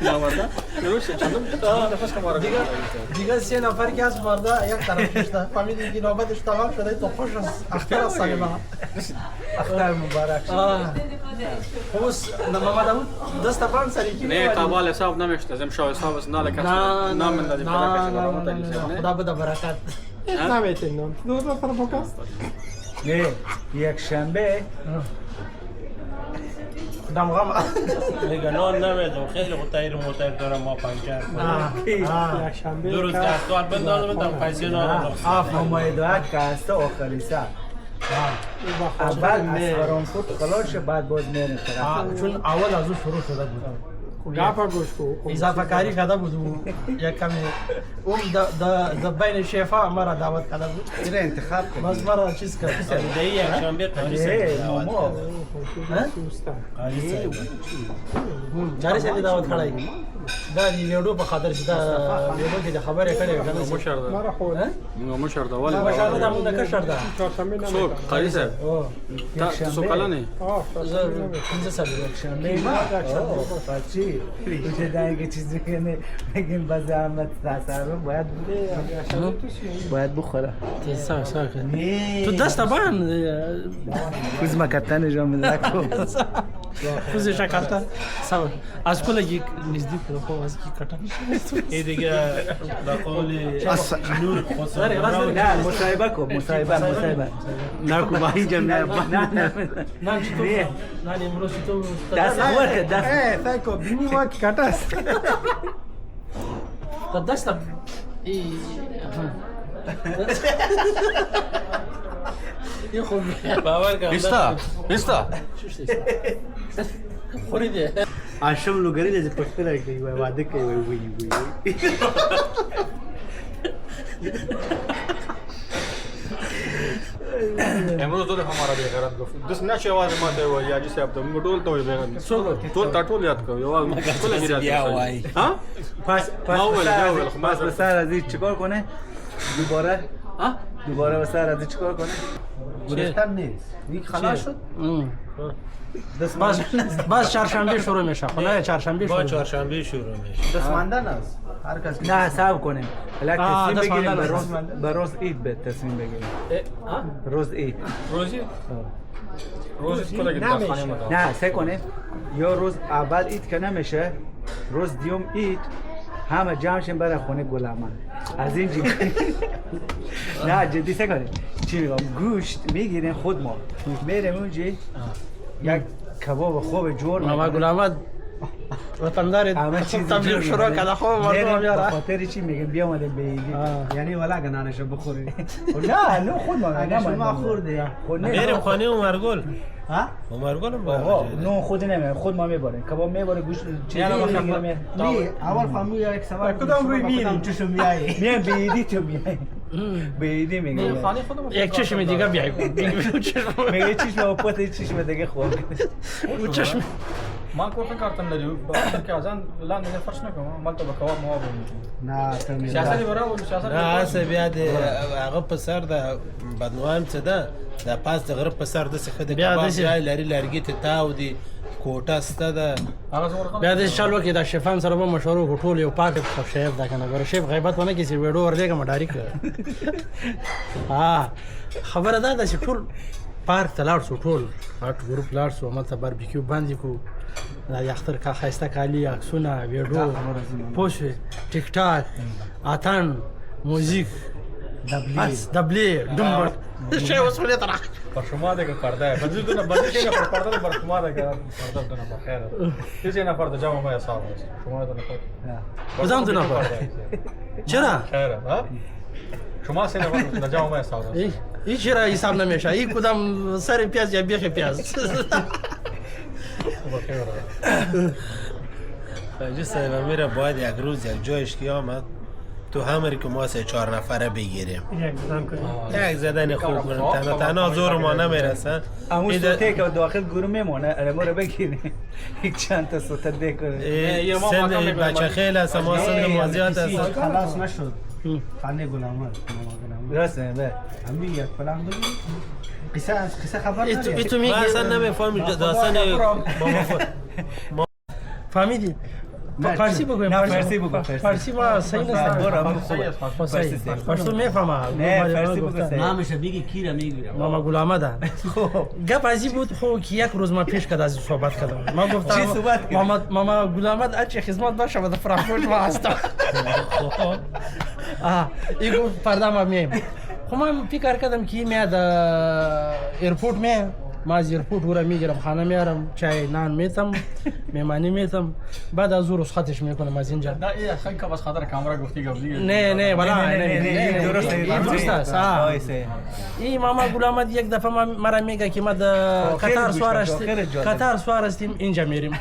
نامرده درست چندم نفس کماره دیگه 3 نفر که از مرده یک طرف میشته فهمیدی که نوبتش تمام شده تو خوش است اختر است سلیمه اختر مبارک خوس محمد ابو دست پان سری کی نه قبال حساب نمیشته زم شو حساب است نه لکه نام من دادی نه خدا بده برکت نمیتونم دو نفر بکست نه یک شنبه دم غم دیگه نان نمیدم خیلی خود تایر موتر دارم ما پنچر کنم یک شنبه دو روز دستوار بندازم تا پیسه نان ممایدات کاسته آخری سال اول از فرانکفورت خلاص بعد باز میرن چون اول از او شروع شده بود گپا گوش کو اضافه کاری کرده بود یک کمی اون د بین شفا مرا دعوت کرده بود این انتخاب کن بس مرا چیز کرد سنده یک شنبه قاری سنده دعوت چاری سنده دعوت کړای دا دی ویډیو په خاطر چې دا ویډیو کې د خبرې کړې کنه مشر ده مرا خو نو مشر ده ولی مشر ده موږ کشر ده چهارشنبه سو نمیدم قاری صاحب تا سو کلا نه آه پنځه سال شنبه فاچی تو دیگه چیزی کنه بگیم با زحمت تصرف باید بخوره تو دست بان کوز مکتن جا ملکو کوز شکلتا سوا از کل یک نزدیک رو خو از کی کټه این دیگه به قول نور خسرو نه مصاحبه کو مصاحبه نه کو با اینجا نه نه چې تو نه امروز تو دست ورکه دست تاکو بینی ما کی کټاس ته دست ای یه خو باور کن بیستا خوري دي عشان لوګری د پښتو راکې واده کوي وي امروز ټول هماره به غیرت گفت دس نه چې आवाज ماته و یا جی صاحب ته موږ ټول ته وي ټول تا ټول یاد کوو یو ټول یې یاد کوو ها پس بسر از این چیکار کنه دوباره بسر از این چیکار کنه گرفتن نیست یک خلاص شد بس چهارشنبه شروع میشه خونه چهارشنبه با چهارشنبه شروع میشه دستماندن است هر کس نه حساب کنیم الان تصمیم بگیریم به روز عید به تصمیم بگیریم روز عید روزی کلا گیت خانه ما نه سه کنیم یا روز اول عید که نمیشه روز دیوم عید همه جمعشیم برای خونه گلمان از این جی نه جدی سه کنیم چی میگم گوشت میگیریم خود ما میریم اونجا یک کباب خوب جور ما گلامت وطندار تبلیغ شروع کرده خوب مردم میاره خاطر چی میگم بیا اومدیم به ایدی یعنی ولا گنانشو بخوریم نه خود ما خورده بریم خانه عمرگل ها عمرگل نه خود نمیاره خود ما میبریم کباب میبره گوشت چیزی میگیریم اول فهمی یک سوال کدام روی میریم چشم میای میام به ایدی تو میای به ایدی میگم خانه خودم یک چشم دیگه بیای میگه چشم پته چشم دیگه خوب چشم ما کور ته کارتن لري په اخر کې اذان لاندې نه فرش نه کوم مالته به کواب مواب نه ته سیاست برابر سیاست نه هسه بیا د هغه په سر د بدنوام څه ده د پاس د غرب په سر د څه د کباب ځای لري لرګي ته تاو دي کوټه ست ده هغه زور بیا د چالو کې د شفان سره به مشورو ټول یو پاک خو شیف دا کنه ګور شیف غیبت ونه کیږي ویډیو ورلګه ما ډایرک خبره ده چې ټول پارک ته لاړ شو ټول هټ ګروپ لاړ شو ماته باربیکیو باندې کو دا یختر کا خاسته کالی عکسونه ویډیو پوسټ ټیک ټاک اتن موزیک دبلی دمبر شی وسوله تر پر شما ده که پرده بدل دونه بدل که پر پرده بر شما ده که پرده دونه بخیر کسی نه پرده جامو ما حساب است شما دونه پرده بزن دونه پرده چرا خیر ها شما سینه پرده جامو ما حساب است این چرا حساب نمیشه این کدام سر پیاز یا بیخ پیاز خواهی صاحب میره باید یک روز یک جایش که آمد تو همری که ما 3-4 نفره بگیریم یک زدن خوب کنیم تنها زور ما نمیرسن همون سوته که داخل گروه میمونه ما رو بگیریم یک چند تا سوته بکنیم سند بچه خیلی هست ما سند مازیات هست خلاص نشد خانه گلامت درسته به همی یک پلان قصه خبر ای تو میگی من اصلا نمیفهمم داستان فهمیدی؟ نه، فارسی بگویم. نه، فارسی بگو، فارسی. فارسی ما صحیح نیست. برو، خب صحیح. پشتو میفهمم. نه، فارسی بگو صحیح. نامش بگی کی را میگیره ماما گل آمده. گپ ازی بود خو که یک روز ما پیش کد از صحبت کردم. ما گفتم چی صحبت کردی؟ ماما گل آمد اچ خدمت باشه و در فرانکفورت ما هستم. این گفت فردا ما میم. خب من فکر کردم که میاد ایرپورت میم. ما از ایرپورت ورا میگیرم خانه میارم چای نان میتم میمانی میتم بعد از روز خطش میکنم از اینجا نه این خیلی که بس خاطر کامرا گفتی قبلی نه والا نه درسته این درست است این ماما گل آمد یک دفعه مرا میگه که ما قطر سوار هستیم اینجا میریم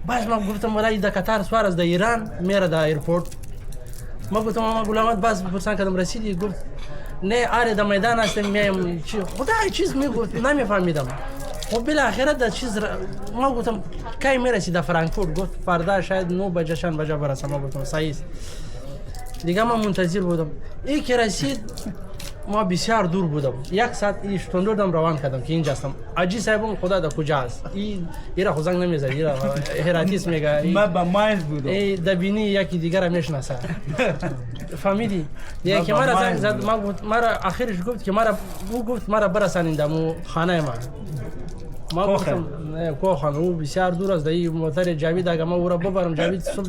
باز ما گفتم ولی در قطر سوار است در ایران میره در ایرپورت ما گفتم ماما گل آمد باز پرسان کردم رسیدی گفت نه آره در میدان هستم میم خدا چیز میگفت نمیفهمیدم خب بالاخره در چیز ما گفتم کی میرسی در فرانکفورت گفت فردا شاید 9 بجه شان بجه برسم ما گفتم صحیح است دیگه من منتظر بودم این که رسید ما بسیار دور بودم یک ساعت اشتوندردم روان کردم که اینجا هستم اجی صاحبم خدا در کجا است این را خوزنگ نمیذاره این هراتیس میگه من با مایز بودم ای دبینی یکی دیگر هم میشناسه فهمیدی یکی مرا زنگ زد ما گفت مرا آخرش گفت که مرا او گفت مرا برسانین دمو خانه ما گفتم نه کوخان او بسیار دور است دایی موتر جاوید اگه ما او را ببرم جاوید صبح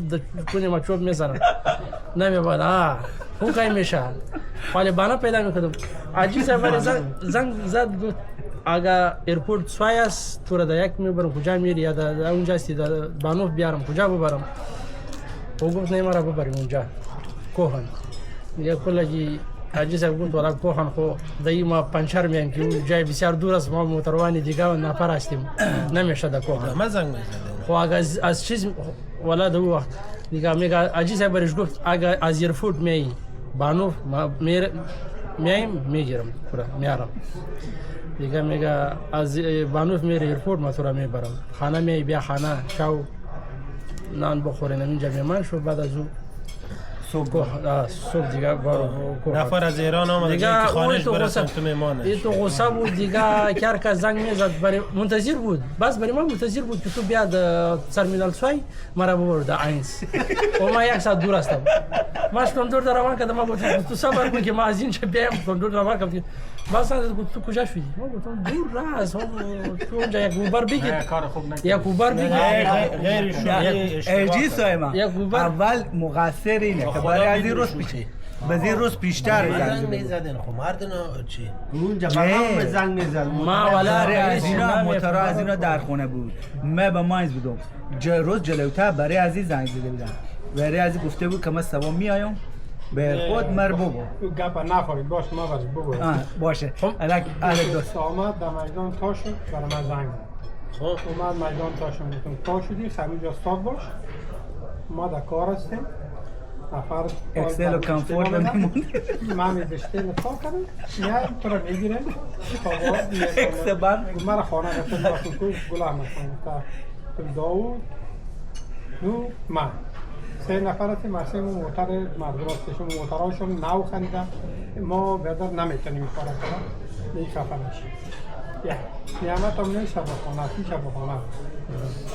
کنه ما چوب میزنه نمیباد اون کای میشه ولی بنا پیدا میکردم عجیب سفر زنگ زد گفت اگه ایرپورت سوای است تو را در یک میبرم کجا میری یا در اونجا هستی در بانوف بیارم کجا ببرم او گفت نه مرا ببریم اونجا کوهن دیگه کلگی عجیب صاحب گفت والا کوهن خو دایی ما پنچر میایم که اون جای بسیار دور است ما موتروانی دیگه و نفر هستیم نمیشه در کوهن ما زنگ میزنیم خو اگه از چیز والا دو وقت دیگه میگه عجیب صاحب برش گفت اگه از ایرپورت میایی بانوف میایم میگیرم پورا میارم دیگه میگه از بانوف میره ایرپورت ما تو را میبرم خانه میای بیا خانه شو نان بخورین اینجا میمان شو بعد از اون صبح دیگه بارو نفر از ایران آمده که خانهش برسن تو میمانش این تو غصه بود دیگه کرک زنگ میزد برای منتظر بود بس برای ما منتظر بود که تو بیاد ترمینال سوای مرا ببر در اینس و ما یک ساعت دور هستم ما کندور در روان کردم ما گفتم تو صبر کن که ما از اینجا بیایم کندور روان کردم باز گفت تو کجا شدی ما گفتم دور راست تو اونجا یک اوبر بگیر کار خوب نکرد یک اوبر بگیر غیر اجی سایما اول مقصر اینه که برای از این روز پیشه بزیر روز پیشتر زنگ میزدن خب مردن چی اونجا برام زنگ میزد ما ولا از اینا موتورا از اینا در خونه بود من با مایز بودم روز جلوتر برای عزیز زنگ زده بودم برای عزیز گفته بود که من سبا میایم به خود مر بگو گپا نخورید باش ما باش بگو باشه الک دوست آمد در میدان تا شد برای من زنگ زد اومد میدان تا شد گفتم تا شدی همینجا استاد باش ما در کار هستیم نفر اکسل و کامفورت میمونه من میدشته نفا کردم میایم تو را میگیرم اکسل بند مرا خانه رفتم باشم که گل احمد خانه داود نو من سه نفر هستیم مرسیم و موتر مردم هستشون موترهاشون نو خریدن ما بیادر نمیتونیم این کار کنم یک خفه میشیم نیامت هم نیست شبخانه تی شبخانه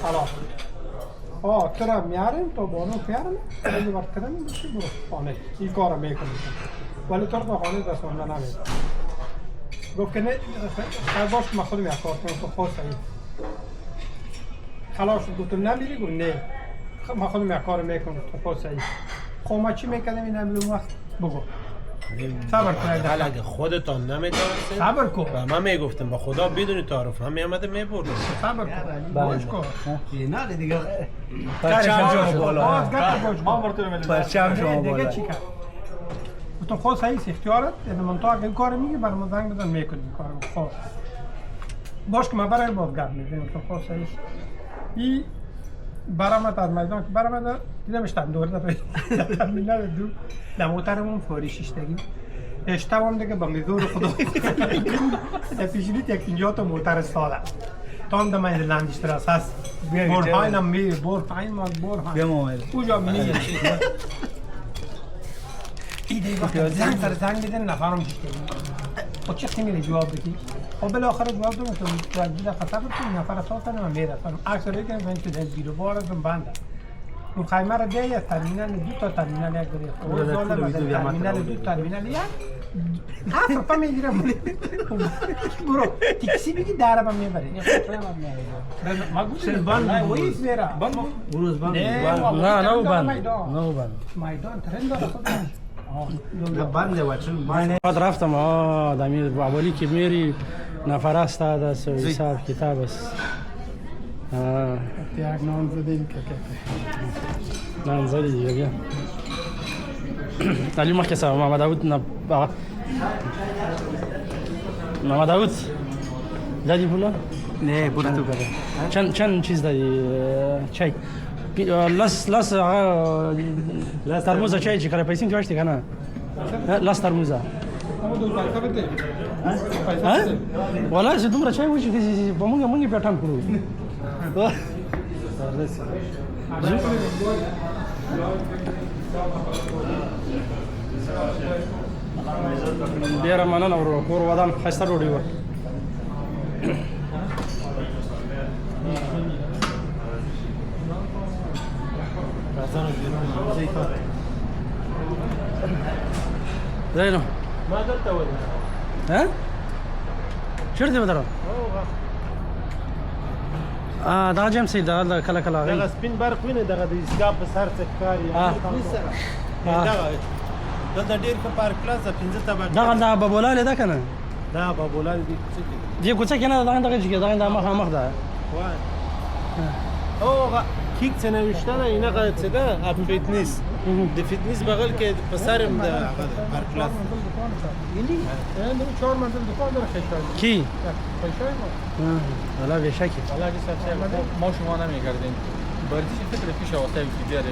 حالا تو را میاریم تا بانو پیارم خیلی وقت کردم میشه برو خانه این کار را میکنیم ولی تو را با خانه رسونده نمید گفت که نه خیلی باش که من خودم یک کار کنم تو خود سعید خلاص گفتم نمیری گفت نه ما خودم یک کار میکنم تو خود سعید خب ما چی میکنم این امروز وقت بگو صبر کنید اگه خودتان نمیدونستید صبر کن و من میگفتم با خدا بدون تعارف هم میامده میبردم صبر کن گوش کن نه دیگه پرچم شما بالا پرچم شما بالا تو خود سعید اختیارت من تو اگه کار میگی برای من زنگ بزن میکنیم کارو خب باش که من برای باز گپ میزنم تو خود سعید این برآمد از میدان که برآمد دیدم اشتم دور داد ترمینال دو لموترمون فوری شیشتگی اشتم دیگه با میزور خدا در پیشنیت یک 50 تا موتر ساله تا هم دم این لندشتراس هست بورهاینم میره بورهاین بیا مومل کجا میره این دیگه زنگ سر زنگ میدن نفرم شیشتگی خود چه میره جواب بدی خب بالاخره گفتم تو جلدی خطر کنی نفر ساختن و میرسن اکثر که من تو دل بارم بنده اون خیمه را بیای از ترمینال دو تا ترمینال یک بری خود دولم از ترمینال دو ترمینال یک هفت روپا میگیرم برو تکسی بگی درم هم میبری ما گوشم نه ویس میرم روز بند نه بند میدان ترین داره خود بنده و چون بند بعد رفتم دمی اولی که میری نفر است است حساب کتاب است یک نام زدیم که نان زدی دیگه بیا علی ما کسا محمد داوود نه محمد داوود دادی پولا نه برو تو بده چند چیز دادی چای لاس ترموز چای چی کاره پیسین تو اشتی کنه لاس ترموزا ولا زه دومره چای وچی چې په مونږ پټان کړو ډیره مننه ورو کور ودان ښایسته ډوډۍ وه ځای نو ما دلته ودرېږم. ها چیرته ودرو دا جیم سي دا کله کله دغه سپین برق وینې دغه د اسکاپ په سر څه ښکاري دغه دلته ډېر ښه پارک پلاس ده 15 طبقې دا بابولاله ده کنه دا بابولال دي څه دي دې کوڅه کې نه دا چې دا مخ ده وای او کیک څه نوشته ده اینه غلط څه ده اپ فیتنس د فیتنس بغل کې په سر هم د پارک پلاس یعنی 4 منزل دکان داره خیلی کی پیشای ما والا به شکی حالا اگه ما شما نمیگردیم باید فکر پیش آوازه که دیاره